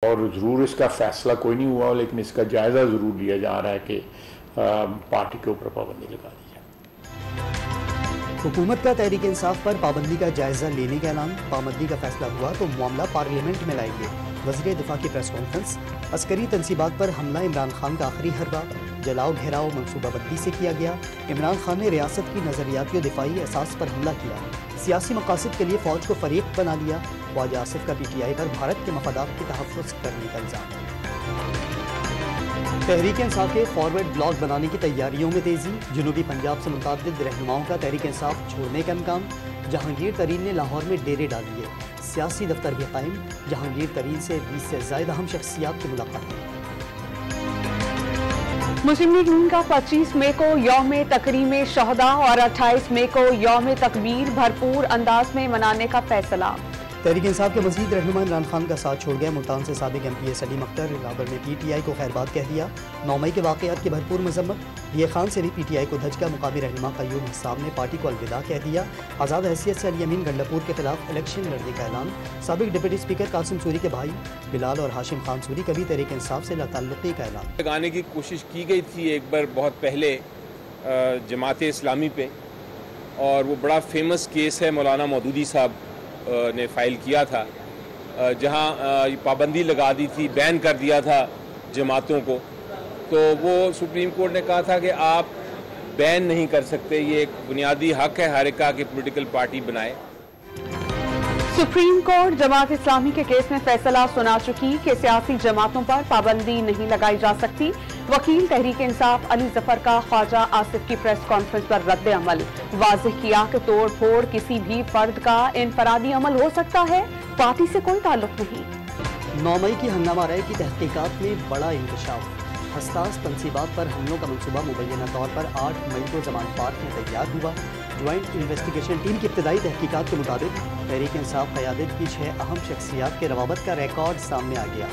اور ضرور اس کا فیصلہ کوئی نہیں ہوا، لیکن اس کا جائزہ ضرور لیا جا رہا ہے کہ پارٹی کے اوپر پابندی لگا دی جائے۔ حکومت کا تحریک انصاف پر پابندی کا جائزہ لینے کا اعلان، پابندی کا فیصلہ ہوا تو معاملہ پارلیمنٹ میں لائیں گے۔ وزیر دفاع کی پریس کانفرنس۔ عسکری تنصیبات پر حملہ عمران خان کا آخری حربہ، جلاؤ گھیراؤ منصوبہ بندی سے کیا گیا۔ عمران خان نے ریاست کی نظریاتی و دفاعی احساس پر حملہ کیا، سیاسی مقاصد کے لیے فوج کو فریق بنا لیا۔ خواجہ آصف کا پی ٹی آئی پر بھارت کے مفادات کے تحفظ کرنے کا الزام۔ تحریک انصاف کے فارورڈ بلاک بنانے کی تیاریوں میں تیزی، جنوبی پنجاب سے متعدد رہنماؤں کا تحریک انصاف چھوڑنے کا امکان۔ جہانگیر ترین نے لاہور میں ڈیرے ڈال لیے، سیاسی دفتر بھی قائم۔ جہانگیر ترین سے 20 سے زائد اہم شخصیات کی ملاقات۔ مسلم لیگ نون کا 25 مئی کو یوم تکریم شہداء اور 28 مئی کو یوم تکبیر بھرپور انداز میں منانے کا فیصلہ۔ تحریک انصاف کے مزید رہنما عمران خان کا ساتھ چھوڑ گیا، ملتان سے سابق ایم پی اے سلیم اختر رابر میں پی ٹی آئی کو خیر بات کہہ دیا۔ 9 مئی کے واقعات کی بھرپور مذمت، یہ خان سے بھی پی ٹی آئی کو دھچکا، مقامی رہنما قیوم حسام نے پارٹی کو الوداع کہہ دیا۔ آزاد حیثیت سے علی امین گنڈپور کے خلاف الیکشن لڑنے کا اعلان۔ سابق ڈپٹی اسپیکر قاسم سوری کے بھائی بلال اور ہاشم خان سوری کا بھی تحریک انصاف سے تعلقی کا اعلان۔ لگانے کی کوشش کی گئی تھی ایک بار بہت پہلے جماعت اسلامی پہ، اور وہ بڑا فیمس کیس ہے مولانا مودودی صاحب نے فائل کیا تھا، جہاں پابندی لگا دی تھی، بین کر دیا تھا جماعتوں کو۔ تو وہ سپریم کورٹ نے کہا تھا کہ آپ بین نہیں کر سکتے، یہ ایک بنیادی حق ہے ہر ایک کا کہ پولیٹیکل پارٹی بنائے۔ سپریم کورٹ جماعت اسلامی کے کیس میں فیصلہ سنا چکی کہ سیاسی جماعتوں پر پابندی نہیں لگائی جا سکتی۔ وکیل تحریک انصاف علی ظفر کا خواجہ آصف کی پریس کانفرنس پر رد عمل، واضح کیا کہ توڑ پھوڑ کسی بھی فرد کا انفرادی عمل ہو سکتا ہے، پارٹی سے کوئی تعلق نہیں۔ 9 مئی کی ہنگامہ رائے کی تحقیقات میں بڑا انکشاف، حساس تنصیبات پر حملوں کا منصوبہ مبینہ طور پر 8 مئی کو زمان پارک میں تیار ہوا۔ جوائنٹ انویسٹیگیشن ٹیم کی ابتدائی تحقیقات کے مطابق تحریک انصاف قیادت کی 6 اہم شخصیات کے روابط کا ریکارڈ سامنے آ گیا۔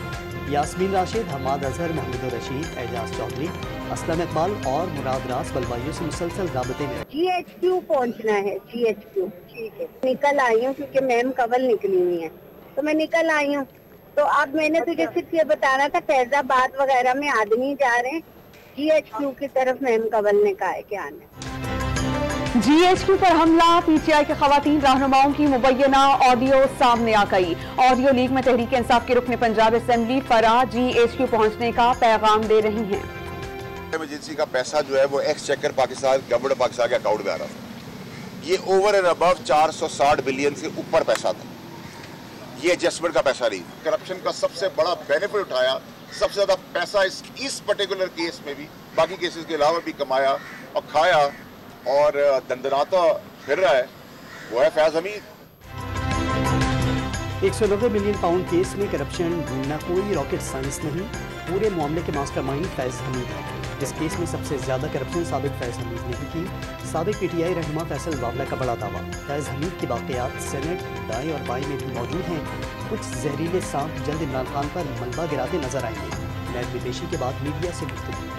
یاسمین راشد، حماد اظہر، محمود الرشید، اعجاز چودھری، اسلم اقبال اور مراد راس بلوائیوں سے مسلسل رابطے میں جی ایچ کیو پہنچنا ہے، جی ایچ کیو ٹھیک ہے۔ نکل آئی ہوں کیونکہ میم کول نکلی ہوئی ہیں، تو میں نکل آئی ہوں۔ تو اب میں نے تجھے صرف یہ بتانا تھا، فیض آباد وغیرہ میں آدمی جا رہے ہیں، جی ایچ کیو کی طرف میم کول نے کہا ہے کہ آنا۔ جی ایچ کیو پر حملہ، پی ٹی آئی کے خواتین رہنماؤں کی مبینہ آڈیو سامنے آ گئی۔ آڈیو لیک میں تحریک انصاف کے رکن پنجاب اسمبلی فرا جی ایچ کیو پہنچنے کا پیغام دے رہی ہیں۔ ایمرجنسی کا پیسہ جو ہے وہ x checker Pakistan government Pakistan کے اکاؤنٹ میں آ رہا تھا، یہ اوور اینڈ ابو 460 بلین سے اوپر پیسہ تھا، یہ ایڈجسٹمنٹ کا پیسہ نہیں۔ کرپشن کا سب سے بڑا بینیفٹ اٹھایا، سب سے زیادہ پیسہ اس پرٹیکولر کیس میں بھی، باقی کیسز کے علاوہ بھی کمایا اور کھایا اور دندناتا پھر رہا ہے، وہ ہے فیض حمید۔ 190 ملین پاؤنڈ کیس میں کرپشن ڈھونڈنا کوئی راکٹ سائنس نہیں، پورے معاملے کے ماسٹر مائنڈ فیض حمید ہے۔ اس کیس میں سب سے زیادہ کرپشن سابق فیض حمید نے کی۔ سابق پی ٹی آئی رہنما فیصل واولا کا بڑا دعویٰ، فیض حمید کی باقیات سینٹ دائیں اور بائیں میں بھی موجود ہیں۔ کچھ زہریلے سانپ جلد عمران خان پر ملبہ گراتے نظر آئیں گے۔ نیب پیشی کے بعد میڈیا سے گفتگو۔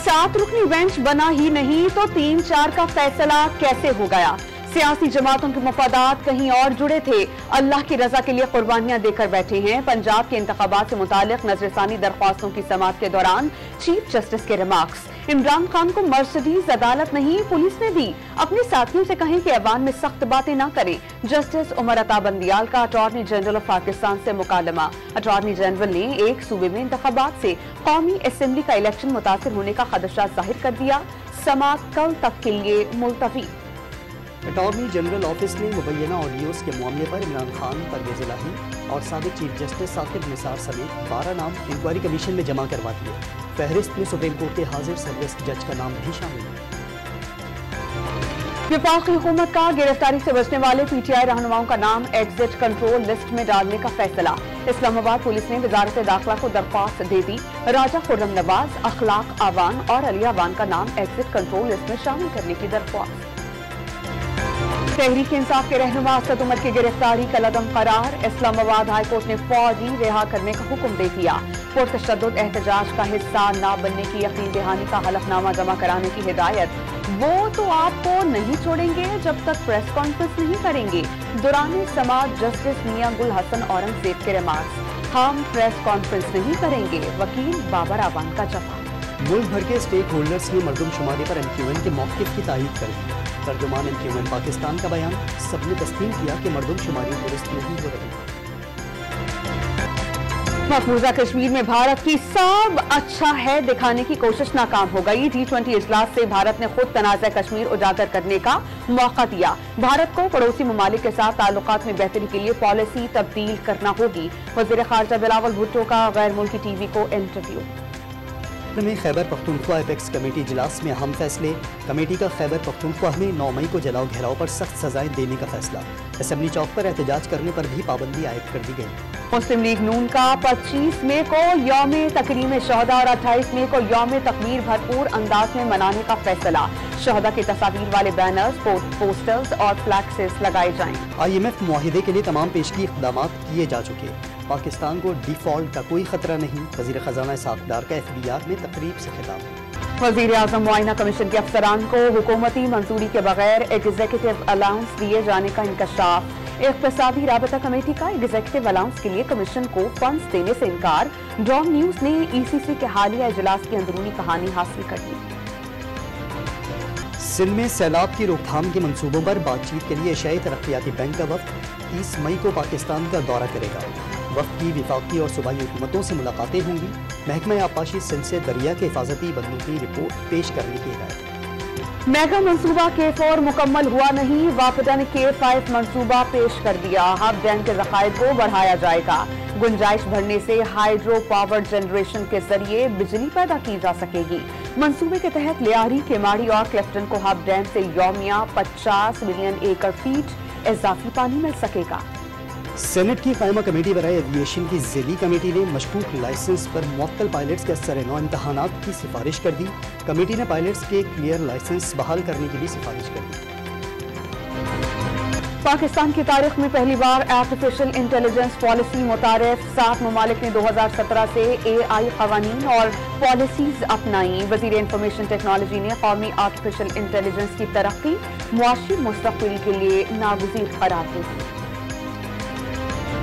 7 رکنی بینچ بنا ہی نہیں تو 3-4 کا فیصلہ کیسے ہو گیا؟ سیاسی جماعتوں کے مفادات کہیں اور جڑے تھے، اللہ کی رضا کے لیے قربانیاں دے کر بیٹھے ہیں۔ پنجاب کے انتخابات سے متعلق نظر ثانی درخواستوں کی سماعت کے دوران چیف جسٹس کے ریمارکس، عمران خان کو مرسڈیز عدالت نہیں پولیس نے دی، اپنے ساتھیوں سے کہیں کہ ایوان میں سخت باتیں نہ کریں۔ جسٹس عمر عطا بندیال کا اٹارنی جنرل آف پاکستان سے مکالمہ، اٹارنی جنرل نے ایک صوبے میں انتخابات سے قومی اسمبلی کا الیکشن متاثر ہونے کا خدشہ ظاہر کر دیا، سماعت کل تک کے لیے ملتوی۔ اٹارنی جنرل آفس نے مبینہ آڈیوز کے معاملے پر عمران خان، پرویز الہی اور سابق چیف جسٹس ثاقب نثار سمیت 12 نام انکوائری کمیشن میں جمع کروا دیے۔ فہرست میں سپریم کورٹ کے حاضر سروس جج کا نام بھی شامل ہے۔ وفاقی حکومت کا گرفتاری سے بچنے والے پی ٹی آئی رہنماؤں کا نام ایگزٹ کنٹرول لسٹ میں ڈالنے کا فیصلہ، اسلام آباد پولیس نے وزارت داخلہ کو درخواست دے دی۔ راجہ خرم نواز، اخلاق آوان اور علی آوان کا نام ایگزٹ کنٹرول لسٹ میں شامل کرنے کی درخواست۔ तहरीक इंसाफ के रहनुमा असद उमर की गिरफ्तारी का लदम करार। इस्लामाबाद हाई कोर्ट ने फौरी रिहा करने का हुक्म दे दिया। पुरतशद्दुद एहतजाज का हिस्सा न बनने की यकीन दहानी का हलफनामा जमा कराने की हिदायत। वो तो आपको नहीं छोड़ेंगे जब तक प्रेस कॉन्फ्रेंस नहीं करेंगे। दौरान समाज जस्टिस मियां गुल हसन औरंगजेब के रिमार्क्स। हम प्रेस कॉन्फ्रेंस नहीं करेंगे, वकील बाबर आवान का जवाब। मुल्क भर के स्टेक होल्डर्स ने मरदमशुमारी पर MQN के मौक़िफ़ की तायीद कर दी। तर्जुमान MQN पाकिस्तान का बयान, सबने तस्लीम किया कि मरदमशुमारी दुरुस्त नहीं हो रही। मकबूजा कश्मीर में भारत की सब अच्छा है दिखाने की कोशिश नाकाम हो गई। G20 इजलास से भारत ने खुद तनाज़ा कश्मीर उजागर करने का मौका दिया। भारत को पड़ोसी ममालिक के साथ ताल्लुकात में बेहतरी के लिए पॉलिसी तब्दील करना होगी। वज़ीर ख़ारजा बिलावल भुट्टो का गैर मुल्की TV को इंटरव्यू। में खैबर पख्तूनख्वा एपेक्स कमेटी इजलास में अहम फैसले। कमेटी का खैबर पख्तूनख्वा में 9 मई को जलाओ घेराव पर सख्त सजाएं देने का फैसला। असेंबली चौक पर एहतजाज करने पर भी पाबंदी आयद कर दी गई। मुस्लिम लीग नून का 25 मई को यौम तकरीम शहदा और 28 मई को यौम तकबीर भरपूर अंदाज में मनाने का फैसला। शहदा की तस्वीर वाले बैनर्स, पोस्टर्स और फ्लैक्सेस लगाए जाएं। IMF मुआहिदे के लिए तमाम पेशगी इक़दाम किए जा चुके। पाकिस्तान को डिफॉल्ट का कोई खतरा नहीं। वज़ीर ख़ज़ाना साख्दार का FBR में तकरीब से खिताब। वज़ीर आज़म मुआइना कमीशन के अफसरान को हुकूमती मंजूरी के बगैर एग्जीक्यूटिव अलाउंस दिए जाने का इंकशाफ। इक़्तिसादी राबता कमेटी का एग्जीक्यूटिव अलाउंस के लिए कमीशन को फंड्स देने से इनकार। डॉन न्यूज़ ने ECC के हालिया इजलास की अंदरूनी कहानी हासिल कर ली। सिंध में सैलाब की रोकथाम के मंसूबों पर बातचीत के लिए एशियाई तरक्याती बैंक का वफ़द 30 मई को पाकिस्तान का दौरा करेगा। वफ़द की विफाकी और सूबाई हुकूमतों से मुलाकातें होंगी। महकमा आबपाशी सिंध से दरिया के हिफाजती बंदों की रिपोर्ट पेश करने की हिदायत। मेगा मंसूबा K4 मुकम्मल हुआ नहीं। वापडा ने K5 मंसूबा पेश कर दिया। हब डैम के ज़खायर को बढ़ाया जाएगा। गुंजाइश बढ़ने से हाइड्रो पावर जनरेशन के जरिए बिजली पैदा की जा सकेगी। मंसूबे के तहत लियारी, केमाड़ी और क्लिफ्टन को हब डैम से यौमिया 50 मिलियन एकड़ फीट इजाफी पानी मिल सकेगा। सेनेट की कायमा कमेटी बराए एविएशन की ज़िली कमेटी ने मशकूक लाइसेंस पर मुअत्तल पायलट्स के असर-ए-नौ इम्तहानात की सिफारिश कर दी। कमेटी ने पायलट्स के क्लियर लाइसेंस बहाल करने की भी सिफारिश कर दी। पाकिस्तान की तारीख में पहली बार आर्टिफिशियल इंटेलिजेंस पॉलिसी मुतारिफ। 7 ममालिक ने 2017 से AI कवानीन और पॉलिसीज अपनाई। वज़ीर इंफॉर्मेशन टेक्नोलॉजी ने कौमी आर्टिफिशियल इंटेलिजेंस की तरक्की मुआशी मुस्तक़बिल के लिए नागुज़ीर करार दी।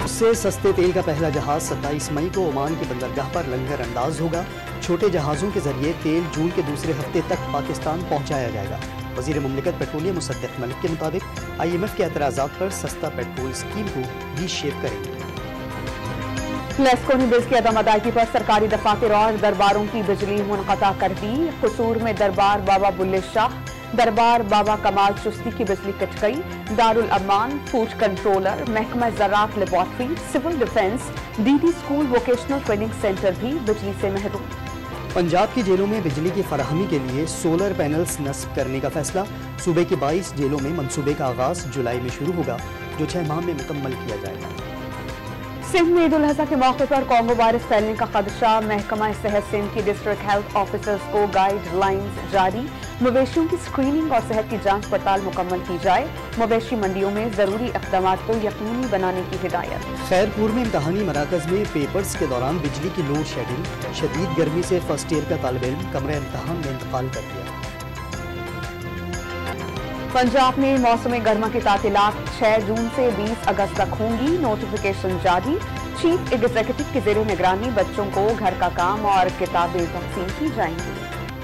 उससे सस्ते तेल का पहला जहाज 27 मई को ओमान की बंदरगाह पर लंगर अंदाज होगा। छोटे जहाज़ों के जरिए तेल जून के दूसरे हफ्ते तक पाकिस्तान पहुँचाया जाएगा। वज़ीर मुमलिकत पेट्रोलियम मुसद्दिक़ मलिक के मुताबिक IMF के एतराज़ात पर सस्ता पेट्रोल स्कीम को रीशेप करेंगे। लेस्को ने बिल्स की अदम अदायगी पर सरकारी दफातर और दरबारों की बिजली मुनक़ता कर दी। कसूर में दरबार बाबा बुल्ले शाह, दरबार बाबा कमाल चुस्ती की बिजली कट गई। दारुल अमान, फूड कंट्रोलर, महकमा ज़राअत laboratory, civil defence, DD school vocational training centre भी बिजली से महरूम। पंजाब की जेलों में बिजली की फराहमी के लिए सोलर पैनल्स नस्ब करने का फैसला। सूबे की 22 जेलों में मंसूबे का आगाज जुलाई में शुरू होगा, जो 6 माह में मुकम्मल किया जाएगा। सिंध में ईद उल अज़हा के मौके पर कोंगो वायरस फैलने का खदशा। महकमा सेहत सिंध की डिस्ट्रिक्ट हेल्थ ऑफिसर्स को गाइडलाइंस जारी। मवेशियों की स्क्रीनिंग और सेहत की जांच पड़ताल मुकम्मल की जाए। मवेशी मंडियों में जरूरी इक़दामात को यकीनी बनाने की हिदायत। खैरपुर में इम्तहानी मराकज़ में पेपर्स के दौरान बिजली की लोड शेडिंग। शदीद गर्मी से फर्स्ट ईयर का तालिब इल्म कमरे इम्तहान में इंतकाल कर दिया। पंजाब में मौसम गर्मा की तातीलात 6 जून से 20 अगस्त तक होंगी। नोटिफिकेशन जारी। चीफ एग्जीक्यूटिव की ज़ेरे निगरानी बच्चों को घर का काम और किताबें तक़सीम की जाएंगी।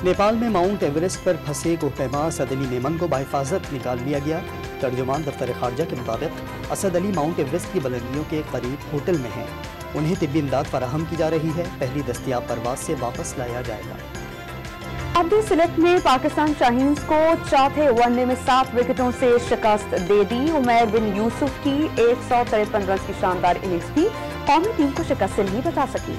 नेपाल में माउंट एवरेस्ट पर फंसे कोहपैमा असद अली मेमन को बाहिफाजत निकाल लिया गया। तर्जुमान दफ्तर खारजा के मुताबिक असद अली माउंट एवरेस्ट की बुलंदियों के करीब होटल में हैं। उन्हें तिब्बी इमदाद फराहम की जा रही है। पहली दस्तियाब परवाज से वापस लाया जाएगा। अब्दी सिलेक्ट में पाकिस्तान शाहीन्स को चौथे वनडे में 7 विकेटों से शिकस्त दे दी। उमैर बिन यूसुफ की 153 रन की शानदार इनिंग्स भी कौमी टीम को शिकस्त से नहीं बचा सकी।